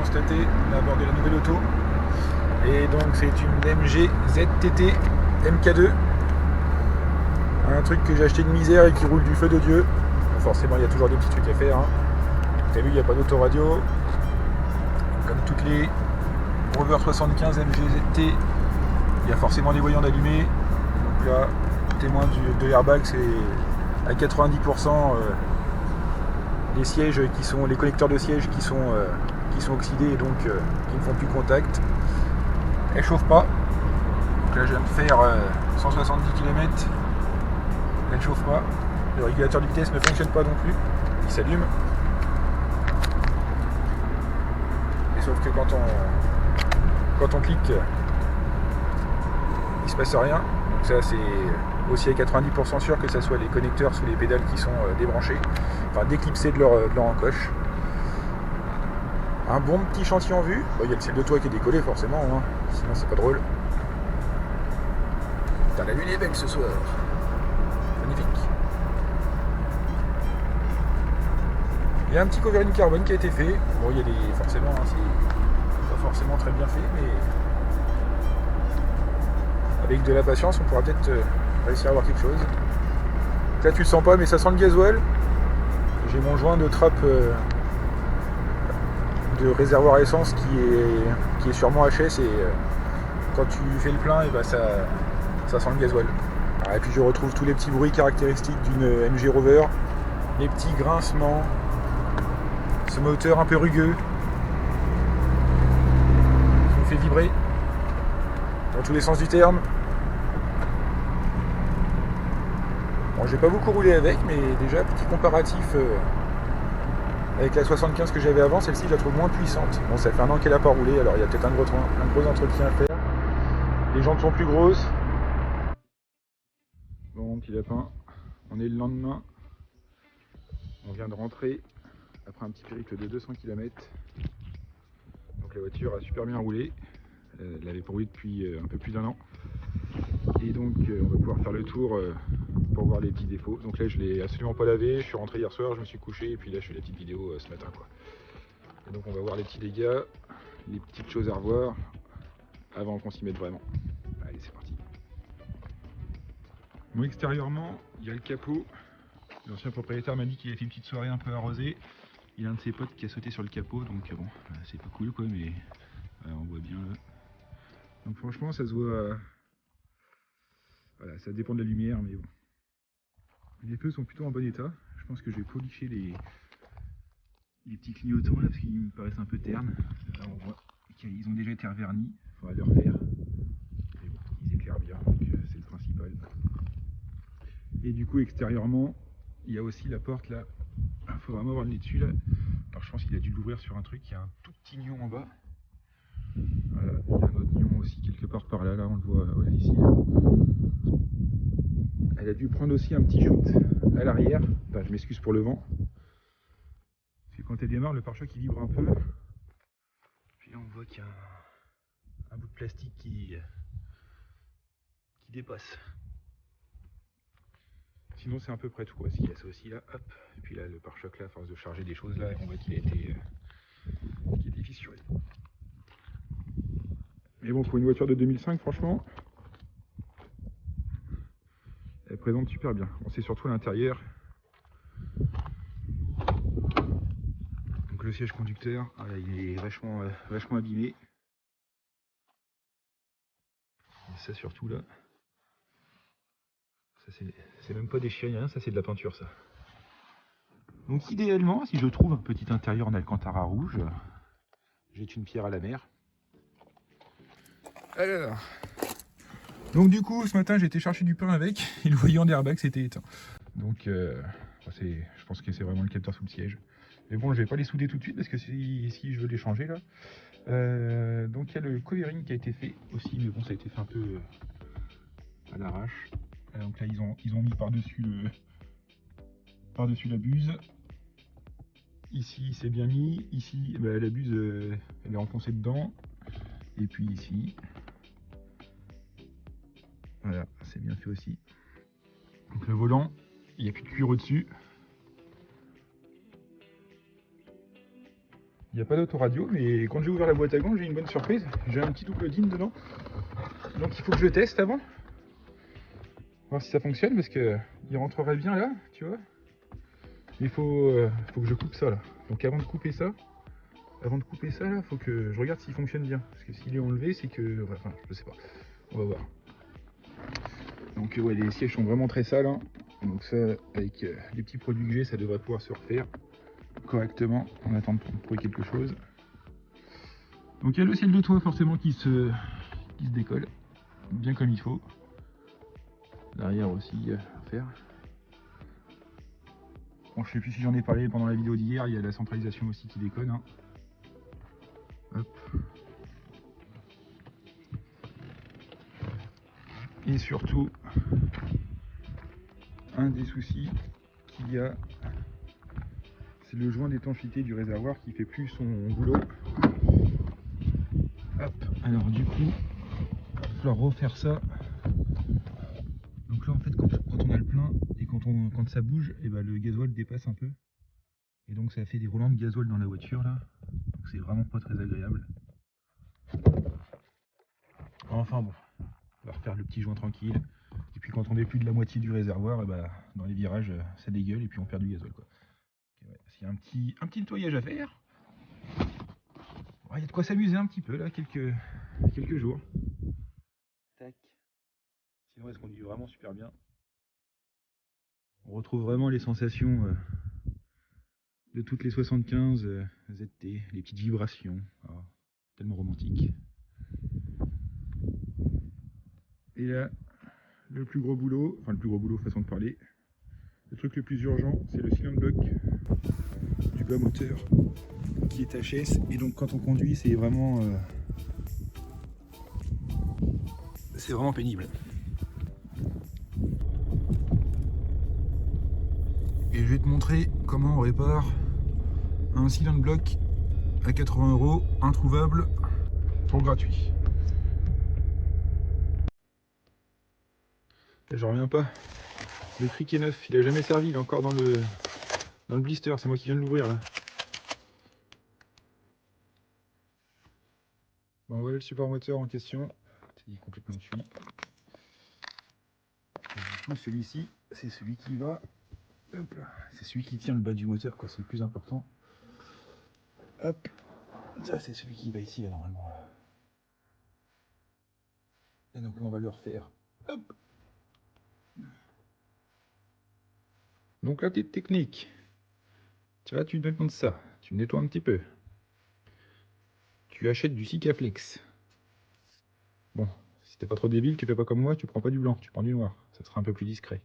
constater, on a abordé la nouvelle auto. Et donc c'est une MG ZTT MK2. Un truc que j'ai acheté de misère et qui roule du feu de Dieu. Bon, forcément il y a toujours des petits trucs à faire. Hein. T'as vu, il n'y a pas d'autoradio. Comme toutes les Rover 75 MG ZT, il y a forcément des voyants d'allumés. Donc là, témoin de l'airbag, c'est à 90% les sièges qui sont, les connecteurs de sièges qui sont oxydés et donc qui ne font plus contact. Elle chauffe pas. Donc là je viens de faire 170 km. Elle ne chauffe pas. Le régulateur de vitesse ne fonctionne pas non plus. Il s'allume. Et sauf que quand on clique, il se passe rien. Donc ça c'est aussi à 90% sûr que ce soit les connecteurs sous les pédales qui sont débranchés, enfin déclipsés de leur encoche. Un bon petit chantier en vue. Bon, il y a le ciel de toit qui est décollé forcément, hein. Sinon c'est pas drôle. Putain, la lune est belle ce soir. Magnifique. Il y a un petit covering carbone qui a été fait. Bon, il y a des. Forcément, hein, c'est pas forcément très bien fait, mais avec de la patience, on pourra peut-être réussir à avoir quelque chose. Donc là, tu le sens pas, mais ça sent le gasoil. J'ai mon joint de trappe de réservoir à essence qui est sûrement HS et quand tu fais le plein, et bah ça sent le gasoil. Et puis je retrouve tous les petits bruits caractéristiques d'une MG Rover, les petits grincements, ce moteur un peu rugueux qui me fait vibrer dans tous les sens du terme. Bon, j'ai pas beaucoup roulé avec, mais déjà petit comparatif avec la 75 que j'avais avant, celle-ci je la trouve moins puissante. Bon, ça fait un an qu'elle n'a pas roulé, alors il y a peut-être un gros entretien à faire. Les jantes sont plus grosses. Bon, petit lapin, on est le lendemain. On vient de rentrer après un petit périple de 200 km. Donc la voiture a super bien roulé. Elle n'avait pas roulé depuis un peu plus d'un an. Et donc on va pouvoir faire le tour pour voir les petits défauts. Donc là je l'ai absolument pas lavé, je suis rentré hier soir, je me suis couché et puis là je fais la petite vidéo ce matin quoi. Et donc on va voir les petits dégâts, les petites choses à revoir avant qu'on s'y mette vraiment. Allez, c'est parti. Bon, extérieurement, il y a le capot. L'ancien propriétaire m'a dit qu'il avait fait une petite soirée un peu arrosée. Il y a un de ses potes qui a sauté sur le capot, donc bon, c'est pas cool quoi, mais on voit bien là. Donc franchement, ça se voit. Voilà, ça dépend de la lumière, mais bon. Les feux sont plutôt en bon état. Je pense que je vais policher les petits clignotants là, parce qu'ils me paraissent un peu ternes. Là, on voit qu'ils ont déjà été revernis. Il faudra les refaire. Mais bon, ils éclairent bien, donc c'est le principal. Et du coup, extérieurement, il y a aussi la porte là. Il faut vraiment avoir le nez dessus là. Alors je pense qu'il a dû l'ouvrir sur un truc. Il y a un tout petit nion en bas. Voilà, il y a un autre nion aussi quelque part par là. Là, on le voit ouais, ici. Là. Elle a dû prendre aussi un petit shoot à l'arrière. Enfin, je m'excuse pour le vent. Parce que quand elle démarre, le pare-choc il vibre un peu. Puis là, on voit qu'il y a un bout de plastique qui dépasse. Sinon, c'est à peu près tout. Il y a ça aussi là. Hop. Et puis là, le pare-choc là, à force de charger des choses là, on voit qu'il a été fissuré. Mais bon, pour une voiture de 2005, franchement, elle présente super bien. Bon, c'est surtout l'intérieur. Donc le siège conducteur, voilà, il est vachement abîmé. Et ça surtout là. Ça c'est même pas déchiré rien, ça c'est de la peinture ça. Donc idéalement, si je trouve un petit intérieur en alcantara rouge, jette une pierre à la mer. Alors. Donc du coup, ce matin, j'ai été chercher du pain avec, et le voyant d'airbag s'était éteint. Donc je pense que c'est vraiment le capteur sous le siège. Mais bon, je vais pas les souder tout de suite parce que si je veux les changer là. Donc il y a le covering qui a été fait aussi, mais bon, ça a été fait un peu à l'arrache. Donc là, ils ont mis par-dessus la buse. Ici, c'est bien mis. Ici, bah, la buse, elle est enfoncée dedans. Et puis ici, voilà, c'est bien fait aussi. Donc le volant, il n'y a plus de cuir au-dessus. Il n'y a pas d'autoradio, mais quand j'ai ouvert la boîte à gants, j'ai une bonne surprise. J'ai un petit double DIN dedans. Donc il faut que je teste avant. Voir si ça fonctionne, parce que il rentrerait bien là, tu vois. Il faut que je coupe ça là. Donc avant de couper ça, là, faut que je regarde s'il fonctionne bien. Parce que s'il est enlevé, c'est que... Enfin, je sais pas. On va voir. Donc ouais, les sièges sont vraiment très sales. Hein. Donc ça, avec les petits produits que j'ai, ça devrait pouvoir se refaire correctement. On attend de trouver quelque chose. Donc il y a le ciel de toit forcément qui se décolle. Bien comme il faut. L'arrière aussi à faire. Bon, je sais plus si j'en ai parlé pendant la vidéo d'hier, il y a la centralisation aussi qui déconne. Hein. Hop. Et surtout, un des soucis qu'il y a, c'est le joint d'étanchéité du réservoir qui fait plus son boulot. Hop. Alors du coup, il va falloir refaire ça. Donc là en fait quand on a le plein et quand ça bouge, et ben, le gasoil dépasse un peu. Et donc ça fait des roulants de gasoil dans la voiture là. Donc c'est vraiment pas très agréable. Enfin bon, on va refaire le petit joint tranquille. Et puis quand on est plus de la moitié du réservoir, et bah, dans les virages ça dégueule et puis on perd du gasoil quoi. Okay, ouais. S'il y a un petit nettoyage à faire, il y a de quoi s'amuser un petit peu là, quelques jours. Tac. Sinon elle se conduit vraiment super bien. On retrouve vraiment les sensations de toutes les 75 ZT, les petites vibrations. Oh, tellement romantique. Et là, le plus gros boulot, enfin le plus gros boulot façon de parler, le truc le plus urgent, c'est le cylindre bloc du bas moteur qui est HS. Et donc quand on conduit, c'est vraiment pénible. Et je vais te montrer comment on répare un cylindre bloc à 80 €, introuvable, pour gratuit. Et j'en reviens pas. Le cric est neuf, il a jamais servi, il est encore dans le blister, c'est moi qui viens de l'ouvrir là. Bon voilà le support moteur en question, c'est complètement cuit. Du coup celui-ci, c'est celui qui va, c'est celui qui tient le bas du moteur quoi, c'est le plus important. Hop, ça c'est celui qui va ici là, normalement. Et donc là on va le refaire. Hop. Donc la petite technique, tu vois, tu demandes ça, tu nettoies un petit peu. Tu achètes du Sikaflex. Bon, si t'es pas trop débile, tu fais pas comme moi, tu prends pas du blanc, tu prends du noir, ça sera un peu plus discret.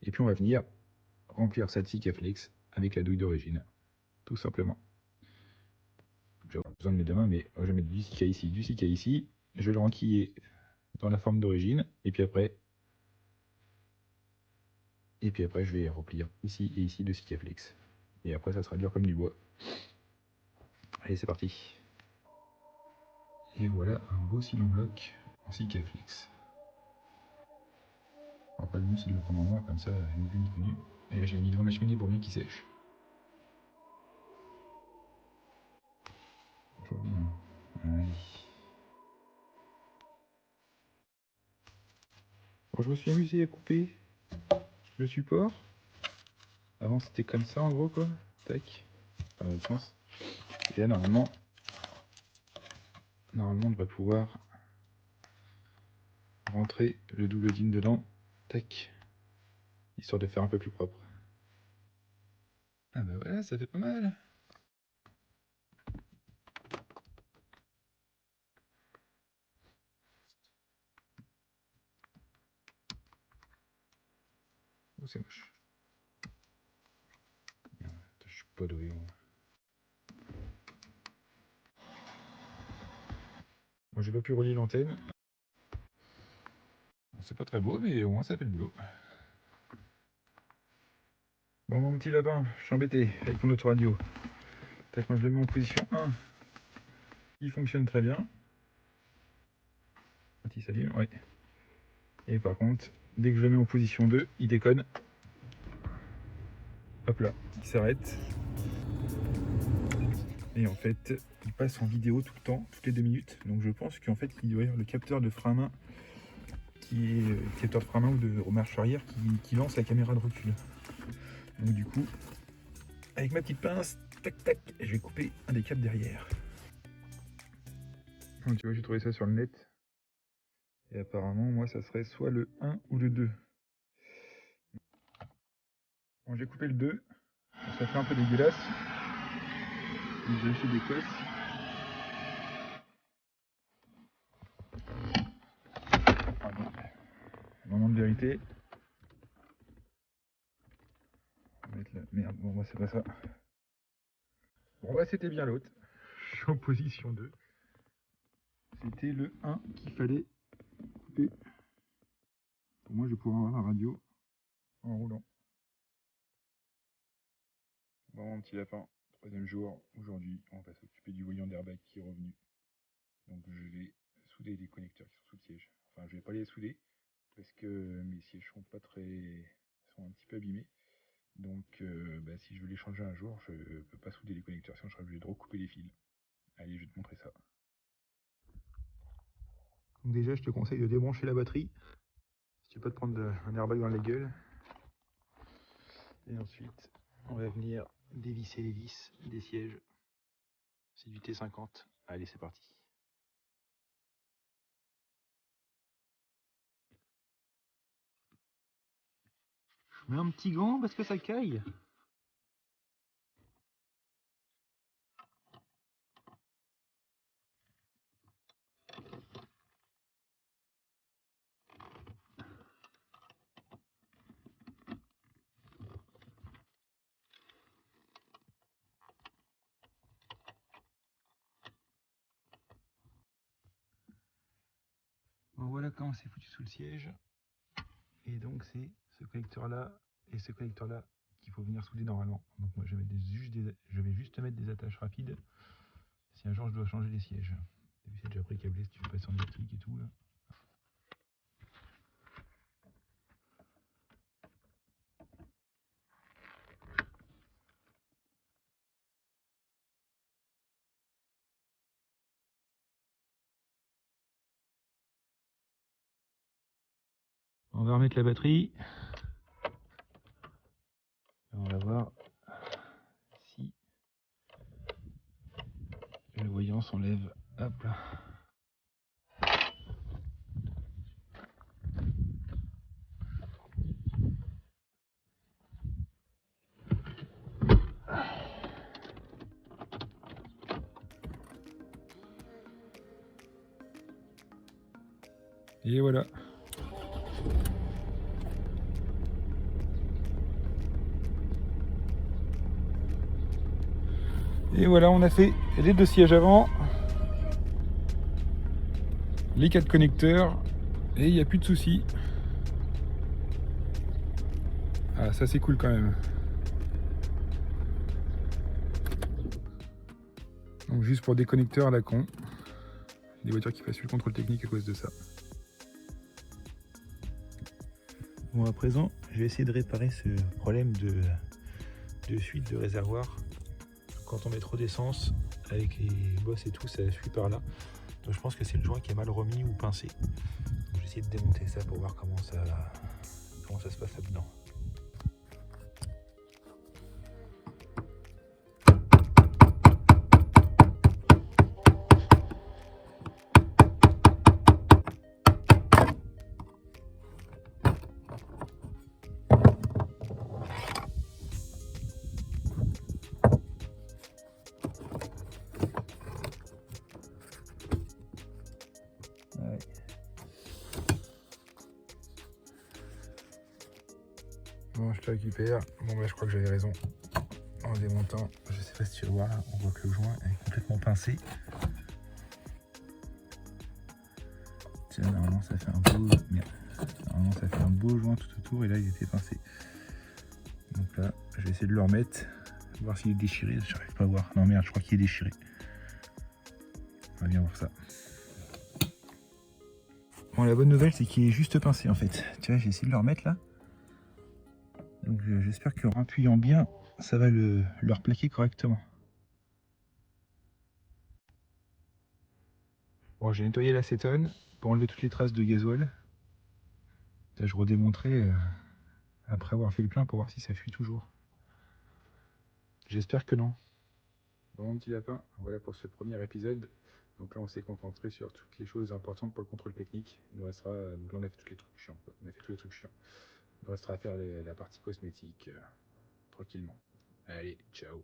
Et puis on va venir remplir ça de Sikaflex avec la douille d'origine, tout simplement. J'ai besoin de mes deux mains, mais je vais mettre du Sika ici, je vais le renquiller dans la forme d'origine, et puis après je vais remplir ici et ici de Sikaflex. Et après ça sera dur comme du bois. Allez, c'est parti. Et voilà un beau silo bloc en Sikaflex. Après le mieux c'est de le prendre en noir, comme ça, ni vu ni connu. Et là j'ai mis devant ma cheminée pour bien qu'il sèche. Allez. Bon, je me suis amusé à couper le support. Avant c'était comme ça en gros quoi. Tac. Dans l'autre sens. Et là normalement on devrait pouvoir rentrer le double DIN dedans. Tac. Histoire de faire un peu plus propre. Ah bah voilà, ça fait pas mal. Oh c'est moche. Merde, je suis pas doué. Bon, j'ai pas pu relier l'antenne. C'est pas très beau, mais au moins ça fait le boulot. Bon mon petit lapin, je suis embêté avec mon autoradio. Tac, moi je le mets en position 1. Il fonctionne très bien. Quand il s'allume, ouais. Et par contre, dès que je le mets en position 2, il déconne. Hop là, il s'arrête. Et en fait, il passe en vidéo tout le temps, toutes les 2 minutes. Donc je pense qu'en fait, il doit y avoir le capteur de frein à main qui est capteur de frein à main ou de marche arrière qui lance la caméra de recul. Donc du coup, avec ma petite pince, tac tac, je vais couper un des câbles derrière. Donc tu vois, j'ai trouvé ça sur le net. Et apparemment, moi, ça serait soit le 1 ou le 2. Bon, j'ai coupé le 2. Ça fait un peu dégueulasse. J'ai acheté des cosses. Pardon. Moment de vérité. On va mettre là. Merde, bon, moi, c'est pas ça. Bon, bah, c'était bien l'autre. Je suis en position 2. C'était le 1 qu'il fallait couper. Pour moi, je vais pouvoir avoir la radio en roulant. Bon, mon petit lapin, 3e jour. Aujourd'hui, on va s'occuper du voyant d'airbag qui est revenu. Donc, je vais souder les connecteurs qui sont sous le siège. Enfin, je vais pas les souder parce que mes sièges sont pas très, sont un petit peu abîmés. Donc, bah, si je veux les changer un jour, je peux pas souder les connecteurs, sinon je serai obligé de recouper les fils. Allez, je vais te montrer ça. Donc déjà, je te conseille de débrancher la batterie, si tu veux pas te prendre un airbag dans la gueule. Et ensuite, on va venir dévisser les vis des sièges. C'est du T50. Allez, c'est parti. Je mets un petit gant parce que ça caille. Bon, voilà comment c'est foutu sous le siège. Et donc c'est ce connecteur là et ce connecteur là qu'il faut venir souder normalement. Donc moi je vais juste mettre des attaches rapides si un jour je dois changer les sièges. C'est déjà pré-câblé si tu veux passer en électrique et tout là. On va remettre la batterie. Et on va voir si le voyant s'enlève. Hop là. Et voilà. Et voilà, on a fait les 2 sièges avant, les 4 connecteurs, et il n'y a plus de soucis. Ah, ça c'est cool quand même. Donc juste pour des connecteurs à la con. Des voitures qui passent sur le contrôle technique à cause de ça. Bon, à présent, je vais essayer de réparer ce problème de fuite de réservoir. Quand on met trop d'essence, avec les bosses et tout, ça fuit par là. Donc je pense que c'est le joint qui est mal remis ou pincé. Donc je vais essayer de démonter ça pour voir comment ça se passe là-dedans. Ouais. Bon, je te récupère. Bon, bah, je crois que j'avais raison. En démontant, je sais pas si tu vas voir là, on voit que le joint est complètement pincé. Tiens, normalement ça fait un beau. Merde. Normalement ça fait un beau joint tout autour et là il était pincé. Donc là, je vais essayer de le remettre, voir s'il est déchiré. J'arrive pas à voir. Non merde, je crois qu'il est déchiré. On va bien voir ça. Bon, la bonne nouvelle c'est qu'il est juste pincé en fait. Tu vois, j'ai essayé de le remettre là. Donc j'espère qu'en appuyant bien, ça va le replaquer correctement. Bon, j'ai nettoyé l'acétone pour enlever toutes les traces de gasoil. Là, je redémontrais après avoir fait le plein pour voir si ça fuit toujours. J'espère que non. Bon, mon petit lapin, voilà pour ce premier épisode. Donc là, on s'est concentré sur toutes les choses importantes pour le contrôle technique. Il nous restera, donc là, on a fait tous les trucs chiants. On a fait tous les trucs chiants. Il nous restera à faire la partie cosmétique tranquillement. Allez, ciao.